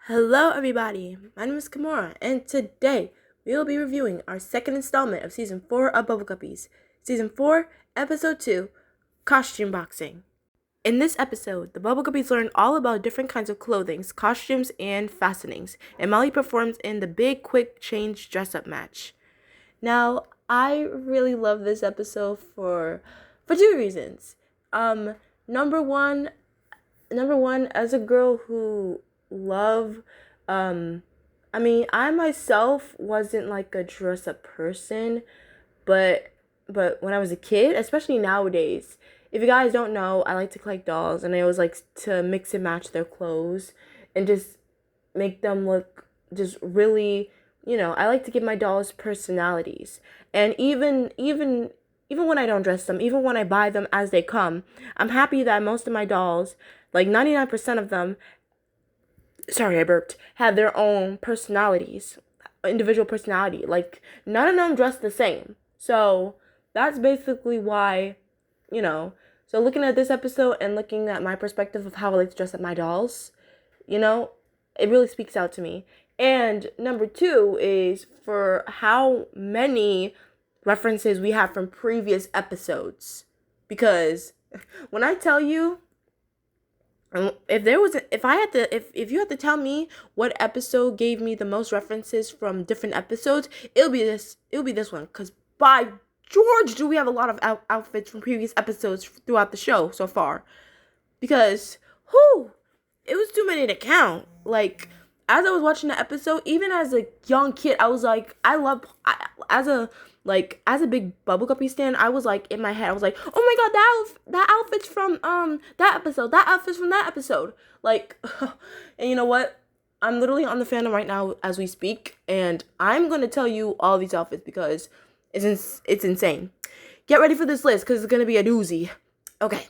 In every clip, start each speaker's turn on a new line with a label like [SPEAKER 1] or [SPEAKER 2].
[SPEAKER 1] Hello everybody, my name is Kimura, and today we will be reviewing our second installment of Season 4 of Bubble Guppies. Season 4, Episode 2, Costume Boxing. In this episode, the Bubble Guppies learn all about different kinds of clothing, costumes, and fastenings, and Molly performs in the Big Quick Change dress-up match. Now, I really love this episode for two reasons. Number one, as a girl who I myself wasn't like a dress up person, but when I was a kid, especially nowadays, if you guys don't know, I like to collect dolls, and I always like to mix and match their clothes and just make them look just really, I like to give my dolls personalities. And even when I don't dress them, even when I buy them as they come, I'm happy that most of my dolls, like 99% of them, sorry, I burped, have their own personalities, individual personality. Like, none of them dress the same. So, that's basically why, So, looking at this episode and looking at my perspective of how I like to dress up my dolls, it really speaks out to me. And number two is for how many references we have from previous episodes. Because when I tell you, if you had to tell me what episode gave me the most references from different episodes, it'll be this one. Because by George, do we have a lot of outfits from previous episodes throughout the show so far. Because, it was too many to count. Like, as I was watching the episode, even as a young kid, I was like, as a big Bubble Guppy stan, I was like, in my head, I was like, oh my god, that outfit's from that outfit's from that episode. Like, and you know what? I'm literally on the fandom right now as we speak, and I'm gonna tell you all these outfits because it's insane. Get ready for this list because it's gonna be a doozy. Okay,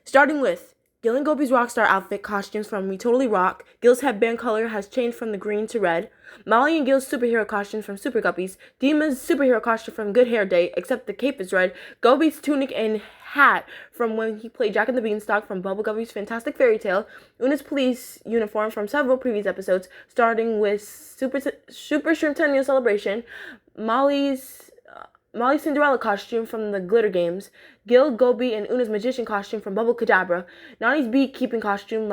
[SPEAKER 1] starting with Gil and Gobi's rockstar outfit costumes from We Totally Rock. Gil's headband color has changed from the green to red. Molly and Gil's superhero costumes from Super Guppies. Dima's superhero costume from Good Hair Day, except the cape is red. Gobi's tunic and hat from when he played Jack and the Beanstalk from Bubble Guppies' Fantastic Fairy Tale. Una's police uniform from several previous episodes, starting with Super Shrimptennial Celebration. Molly's Cinderella costume from the Glitter Games, Gil, Gobi, and Una's magician costume from Bubble Kadabra, Nani's beekeeping costume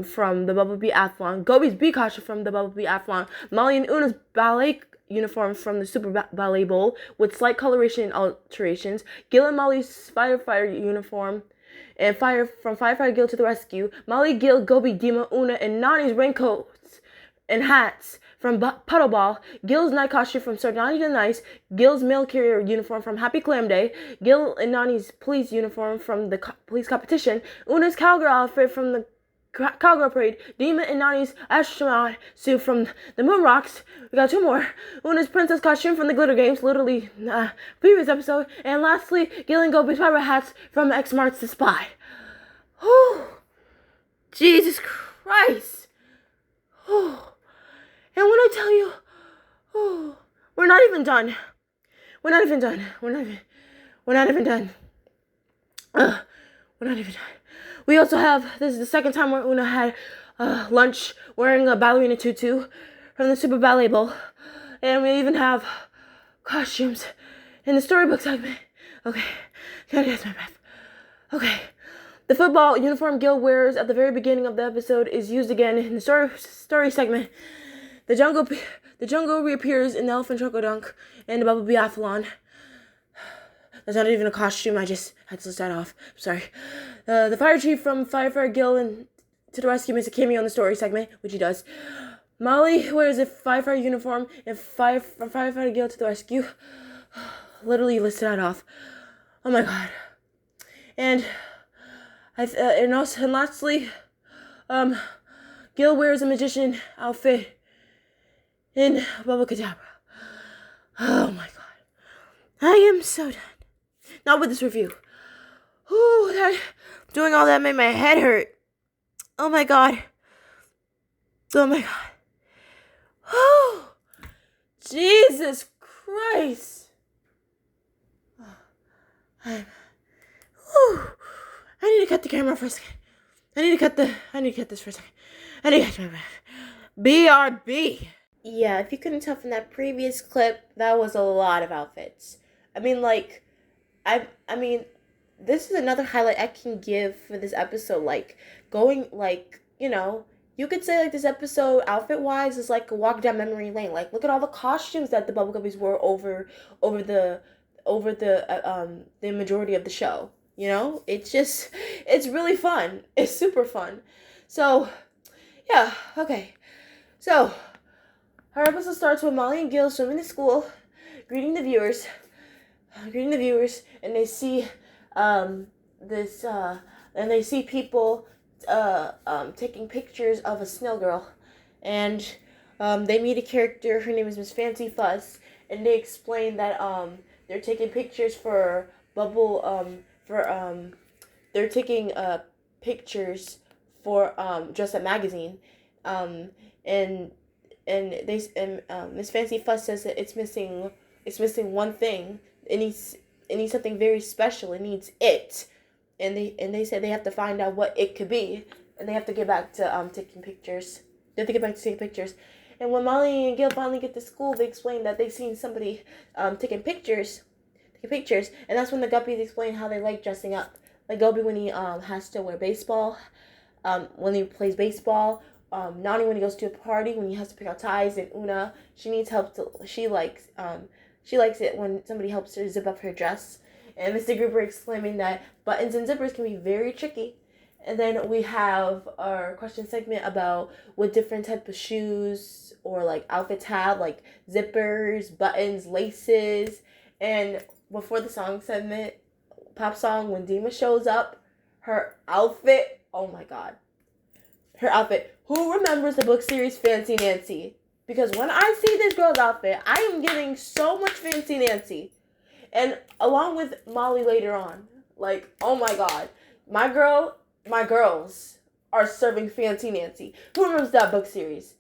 [SPEAKER 1] from the Bubble Bee Athlon, Gobi's bee costume from the Bubble Bee Athlon, Molly and Una's ballet uniform from the Super Ballet Bowl with slight coloration and alterations, Gil and Molly's firefighter uniform, and from Firefighter Gil to the Rescue, Molly, Gil, Gobi, Dima, Una, and Nani's raincoats and hats from Puddle Ball, Gil's night costume from Sir Nani the Nice, Gil's mail carrier uniform from Happy Clam Day, Gil and Nani's police uniform from the police competition, Una's cowgirl outfit from the cowgirl parade, Dima and Nani's astronaut suit from the Moon Rocks. We got two more. Una's princess costume from the Glitter Games, literally previous episode, and lastly, Gil and Gobi's pirate hats from X Marks the Spy. Whew. Jesus Christ. Whew. And when I tell you, we're not even done. We're not even done. We also have, this is the second time where Una had lunch wearing a ballerina tutu from the Super Ballet Bowl. And we even have costumes in the Storybook segment. Okay, gotta catch my breath. Okay. The football uniform Gil wears at the very beginning of the episode is used again in the story segment. The jungle reappears in the Elephant Choco Dunk and the Bubble Biathlon. That's not even a costume, I just had to list that off. I'm sorry. The fire chief from Firefighter Gil and to the Rescue makes a cameo in the story segment, which he does. Molly wears a firefighter uniform and from Firefighter Gil to the Rescue. Literally listed that off. Oh my god. And lastly, Gil wears a magician outfit in Bubble Kadabra. Oh my god. I am so done. Not with this review. Doing all that made my head hurt. Oh my god. Jesus Christ. I need to cut the camera for a second. I need to cut this for a second. I need to cut my BRB. Yeah, if you couldn't tell from that previous clip, that was a lot of outfits. I mean, like, I mean, this is another highlight I can give for this episode. Like, going, like, you could say, like, this episode, outfit-wise, is like a walk down memory lane. Like, look at all the costumes that the Bubble Guppies wore over the majority of the show. It's really fun. It's super fun. So, yeah, okay. So, our episode starts with Molly and Gil swimming to school, greeting the viewers, and they see and they see people taking pictures of a snail girl, and they meet a character. Her name is Miss Fancy Fuss, and they explain that they're taking pictures for they're taking pictures for Dress Up magazine, and Miss Fancy Fuss says that it's missing one thing. It needs something very special. It needs it, and they said they have to find out what it could be, and they have to get back to taking pictures. They have to get back to taking pictures. And when Molly and Gil finally get to school, they explain that they've seen somebody taking pictures, and that's when the Guppies explain how they like dressing up. Like Gobi when he has to wear baseball, when he plays baseball. Nani when he goes to a party, when he has to pick out ties, and Una, she needs help she likes it when somebody helps her zip up her dress. And Mr. Gruber exclaiming that buttons and zippers can be very tricky. And then we have our question segment about what different type of shoes or like outfits have, like zippers, buttons, laces. And before the song segment, pop song, when Dima shows up, her outfit, oh my god. Her outfit. Who remembers the book series Fancy Nancy? Because when I see this girl's outfit, I am getting so much Fancy Nancy. And along with Molly later on. Like, oh my god. My girls are serving Fancy Nancy. Who remembers that book series?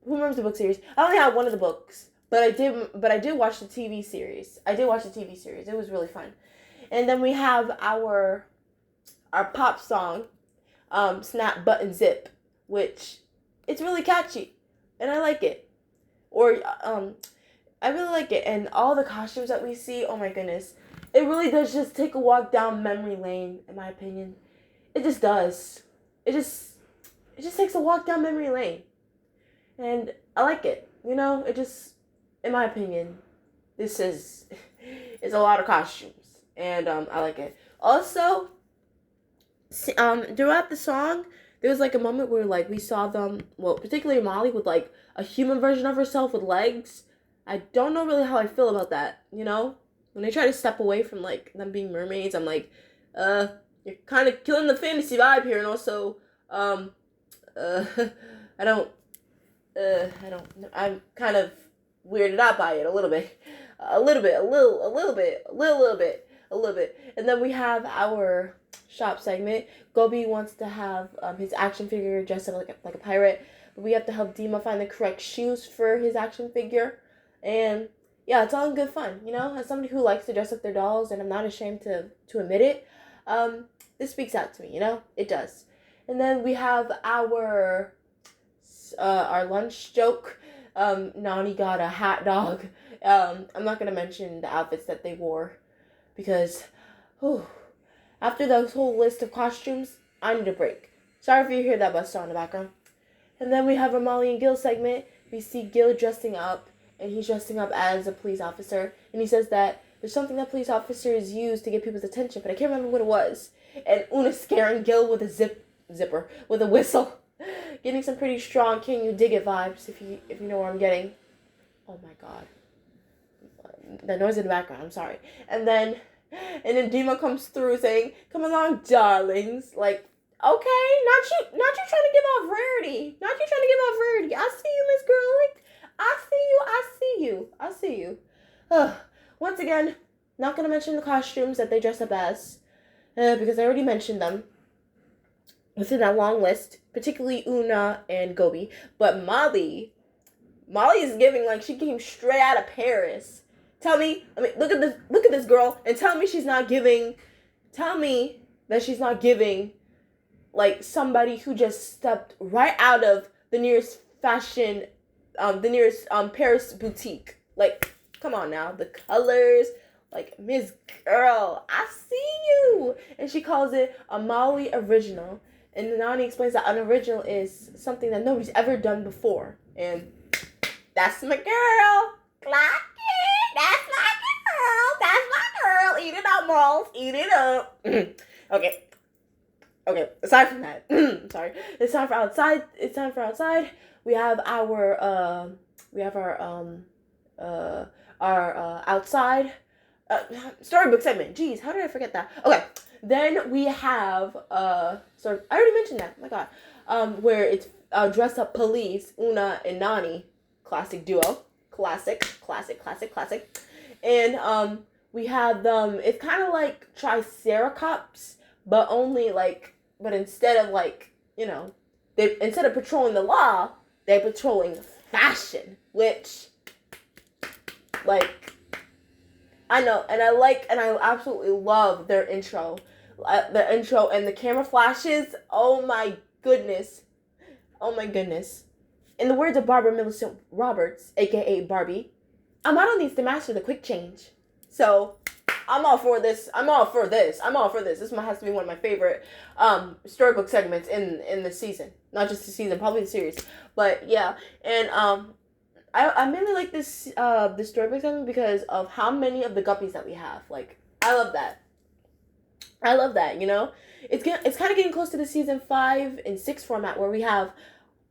[SPEAKER 1] Who remembers the book series? I only have one of the books. But I did watch the TV series. It was really fun. And then we have our pop song, Snap Button Zip, which it's really catchy, and I like it. Or I really like it, and all the costumes that we see, oh my goodness, it really does just take a walk down memory lane, in my opinion. It just does. It just takes a walk down memory lane, and I like it. It just, in my opinion, this is it's a lot of costumes, and I like it. Also, throughout the song, there was like a moment where like we saw them, well, particularly Molly with like a human version of herself with legs. I don't know really how I feel about that, When they try to step away from like them being mermaids, I'm like, you're kind of killing the fantasy vibe here, and also, I'm kind of weirded out by it a little bit. And then we have our shop segment. Gobi wants to have his action figure dressed up like a pirate, but we have to help Dima find the correct shoes for his action figure. And yeah, it's all in good fun, As somebody who likes to dress up their dolls, and I'm not ashamed to admit it, this speaks out to me, It does. And then we have our lunch joke. Nani got a hat dog. I'm not gonna mention the outfits that they wore because, after the whole list of costumes, I need a break. Sorry if you hear that bus in the background. And then we have a Molly and Gil segment. We see Gil dressing up, and he's dressing up as a police officer, and he says that there's something that police officers use to get people's attention, but I can't remember what it was. And Una's scaring Gil with a zipper, with a whistle. Getting some pretty strong Can You Dig It vibes, if you know where I'm getting. Oh my god. The noise in the background, I'm sorry. And then Dima comes through saying, "Come along, darlings." Like, okay, not you trying to give off rarity. I see you, Miss Girly. I see you. Once again, not gonna mention the costumes that they dress up as, because I already mentioned them within that long list, particularly Una and Gobi. But Molly is giving like she came straight out of Paris. Look at this girl, and tell me that she's not giving like somebody who just stepped right out of the nearest fashion, the nearest Paris boutique. Like, come on now, the colors, like, Miss Girl, I see you. And she calls it a Molly original. And Nani explains that an original is something that nobody's ever done before. And that's my girl. Clock it. That's my girl. That's my girl. Eat it up, Malls. Eat it up. Okay. Aside from that, sorry. It's time for outside. We have our outside storybook segment. Jeez, how did I forget that? Okay. Then we have I already mentioned that. Oh my God. Where it's dressed up police, Una and Nani, classic duo, classic. And we have them. It's kind of like Triceratops, but instead of instead of patrolling the law, they're patrolling fashion, which I know, and I absolutely love their intro. And the camera flashes. Oh my goodness. In the words of Barbara Millicent Roberts, aka Barbie, a model needs to master the quick change. So I'm all for this. This has to be one of my favorite storybook segments in the season. Not just the season, probably the series. But yeah, and I mainly like this storybook segment because of how many of the Guppies that we have. Like, I love that. It's kind of getting close to the season 5 and 6 format where we have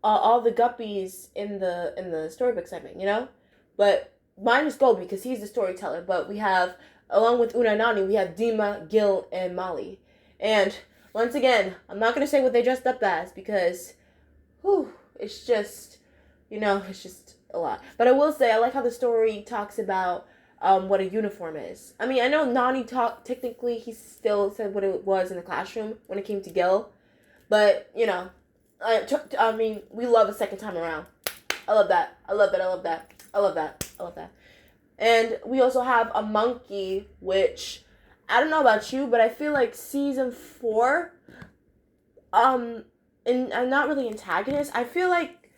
[SPEAKER 1] all the Guppies in the storybook segment, But mine is Gold because he's the storyteller. But we have, along with Una and Nani, we have Dima, Gil, and Molly. And once again, I'm not gonna say what they dressed up as because, it's just, it's just a lot. But I will say I like how the story talks about what a uniform is. I mean, I know Nani technically he still said what it was in the classroom when it came to Gil, but I mean, we love a second time around. I love that. And we also have a monkey, which I don't know about you, but I feel like season 4, and I'm not really antagonist. I feel like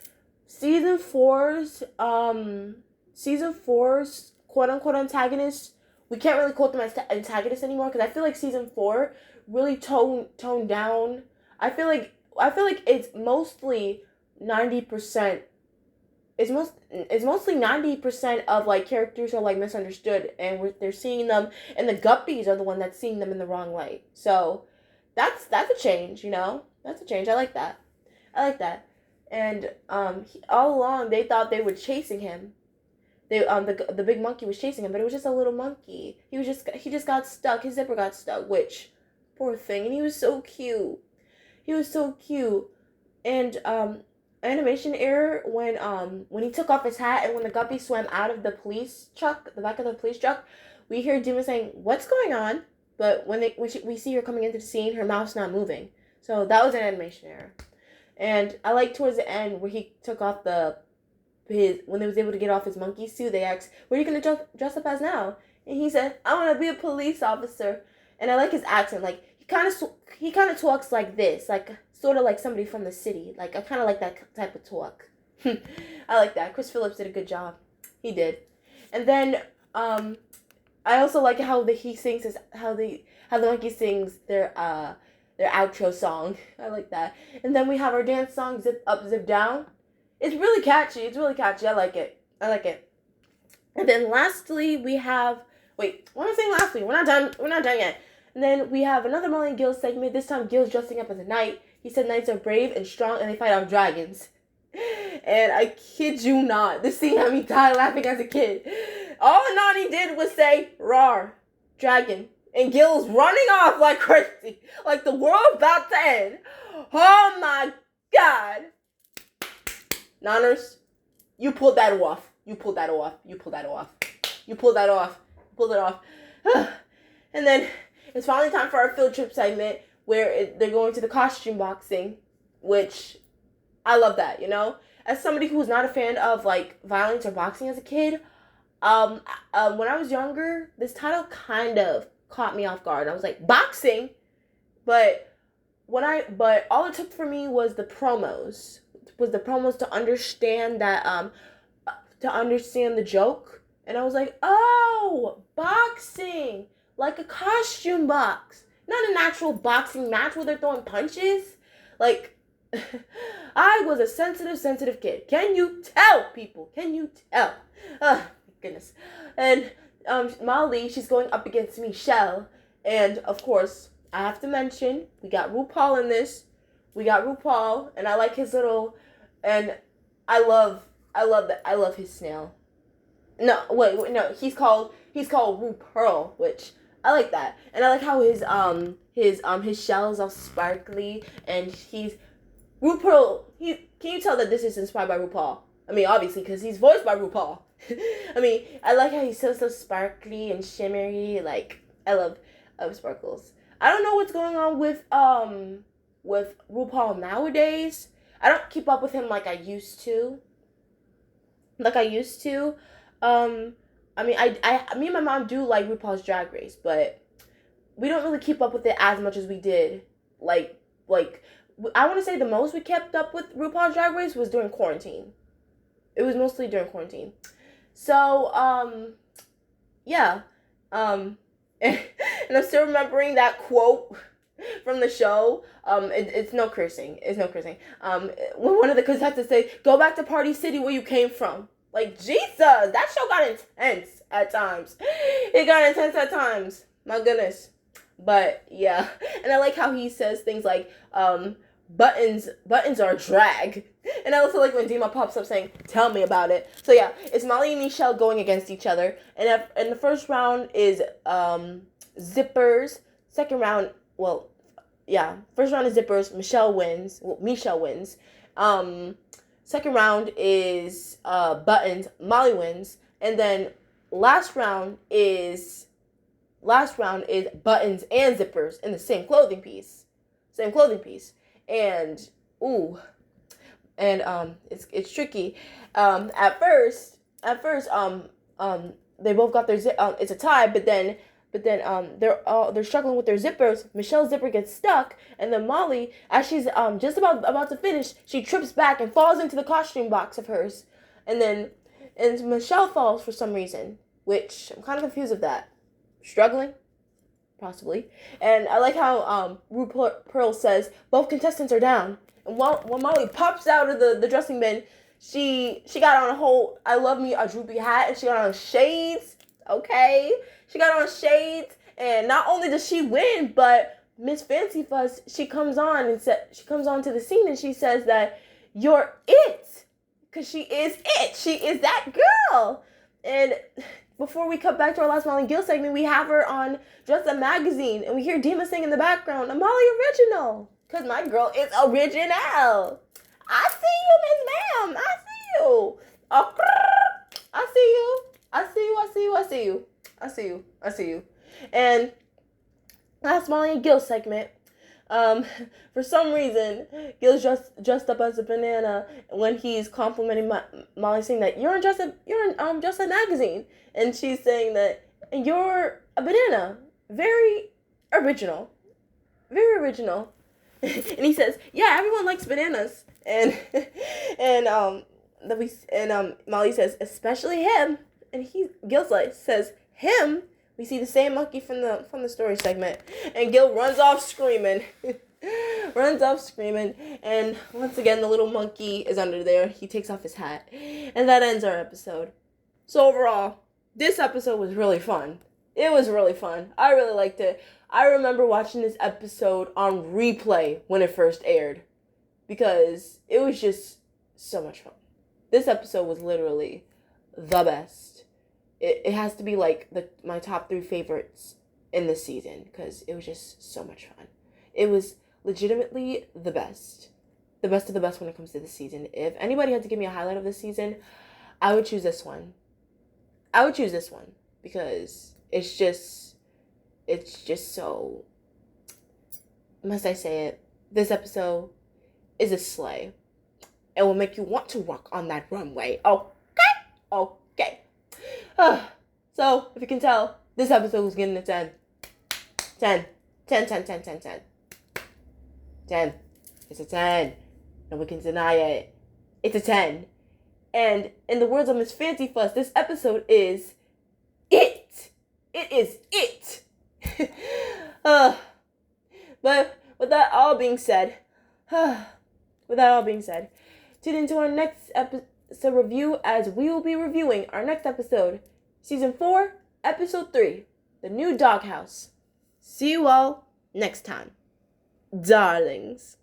[SPEAKER 1] season 4's quote unquote antagonists, we can't really quote them as antagonists anymore because I feel like season 4 really toned down. I feel like it's mostly 90%. It's mostly 90% of like characters are like misunderstood and they're seeing them, and the Guppies are the one that's seeing them in the wrong light. So that's a change, That's a change. I like that. And all along they thought they were chasing him. The big monkey was chasing him, but it was just a little monkey. He just got stuck. His zipper got stuck, which poor thing. And he was so cute. And animation error when he took off his hat and when the Guppy swam out of the back of the police truck, we hear Dima saying, "What's going on?" But when we see her coming into the scene, her mouth's not moving. So that was an animation error. And I like towards the end where he took off when they was able to get off his monkey suit, they asked, "What are you gonna dress up as now?" And he said, "I want to be a police officer." And I like his accent. Like he kind of talks like this, like sort of like somebody from the city. Like I kind of like that type of talk. I like that. Chris Phillips did a good job. He did. And then I also like how how the monkey sings their outro song. I like that. And then we have our dance song, Zip Up, Zip Down. It's really catchy. I like it. And then lastly, we have... Wait, what am I saying lastly? We're not done yet. And then we have another Molly and Gil segment. This time, Gil's dressing up as a knight. He said knights are brave and strong, and they fight off dragons. And I kid you not, this scene had me die laughing as a kid. All Nani did was say, "Rawr, dragon." And Gil's running off like crazy. Like the world's about to end. Oh my God. Nanners, you pulled that off. And then it's finally time for our field trip segment where they're going to the costume boxing, which I love that, As somebody who's not a fan of like violence or boxing as a kid, when I was younger, this title kind of caught me off guard. I was like, boxing? But but all it took for me was the promos. To understand that to understand the joke. And I was like, oh, boxing, like a costume box, not an actual boxing match where they're throwing punches. Like, I was a sensitive kid. Can you tell, people? Can you tell? Oh, my goodness. And Molly, she's going up against Michelle. And, of course, I have to mention, we got RuPaul in this. We got RuPaul, and I like his little, and I love that. I love his snail. No, wait, no, he's called RuPearl, which I like that. And I like how his shell is all sparkly, and he's RuPearl. Can you tell that this is inspired by RuPaul? I mean, obviously, because he's voiced by RuPaul. I mean, I like how he's so sparkly and shimmery. Like, I love sparkles. I don't know what's going on with RuPaul nowadays. I don't keep up with him like I used to. I mean, me and my mom do like RuPaul's Drag Race, but we don't really keep up with it as much as we did. Like, I want to say the most we kept up with RuPaul's Drag Race was during quarantine. It was mostly during quarantine. So, yeah. And I'm still remembering that quote from the show. It's no cursing. When one of the contestants say, "Go back to Party City where you came from." Like, Jesus, that show got intense at times. It got intense at times. My goodness. But yeah, and I like how he says things like, buttons are drag. And I also like when Dima pops up saying, "Tell me about it." So yeah, it's Molly and Michelle going against each other. And the first round is zippers. Second round, first round is zippers. Michelle wins. Second round is buttons. Molly wins. And then last round is buttons and zippers in the same clothing piece. And it's tricky. At first, they both got their it's a tie, but then they're struggling with their zippers. Michelle's zipper gets stuck, and then Molly, as she's just about to finish, she trips back and falls into the costume box of hers, and Michelle falls for some reason, which I'm kind of confused with that. Struggling, possibly. And I like how RuPearl says both contestants are down, and when Molly pops out of the dressing bin, she got on a whole I love me a droopy hat, and she got on shades. Okay. She got on shades, and not only does she win, but Miss Fancy Fuss, she comes on to the scene, and she says that you're it, because she is it. She is that girl. And before we cut back to our last Molly Gill segment, we have her on Dress Up Magazine, and we hear Dima sing in the background, a Molly original, because my girl is original. I see you, Miss Ma'am. I see you. Oh, I see you. I see you. And last Molly and Gil segment. For some reason, Gil's dressed up as a banana when he's complimenting Molly, saying that you're in Dress Up Magazine, and she's saying that you're a banana, very original. And he says, "Yeah, everyone likes bananas." And Molly says, "Especially him." And Gil says, "Him?" We see the same monkey from the story segment, and Gil runs off screaming. And once again the little monkey is under there. He takes off his hat, and that ends our episode. So overall, this episode was really fun. It was really fun. I really liked it. I remember watching this episode on replay when it first aired, because it was just so much fun. This episode was literally the best. It has to be like my top 3 favorites in this season, because it was just so much fun. It was legitimately the best of the best when it comes to this season. If anybody had to give me a highlight of this season, I would choose this one. Because it's just so, must I say it, this episode is a slay. It will make you want to walk on that runway. Okay. So, if you can tell, this episode was getting a 10. 10. 10. It's a 10. No one can deny it. It's a 10. And in the words of Miss Fancy Fuss, this episode is it. It is it. But with that all being said, tune into our next episode review, as we will be reviewing our next episode, Season 4, Episode 3, The New Doghouse. See you all next time, darlings.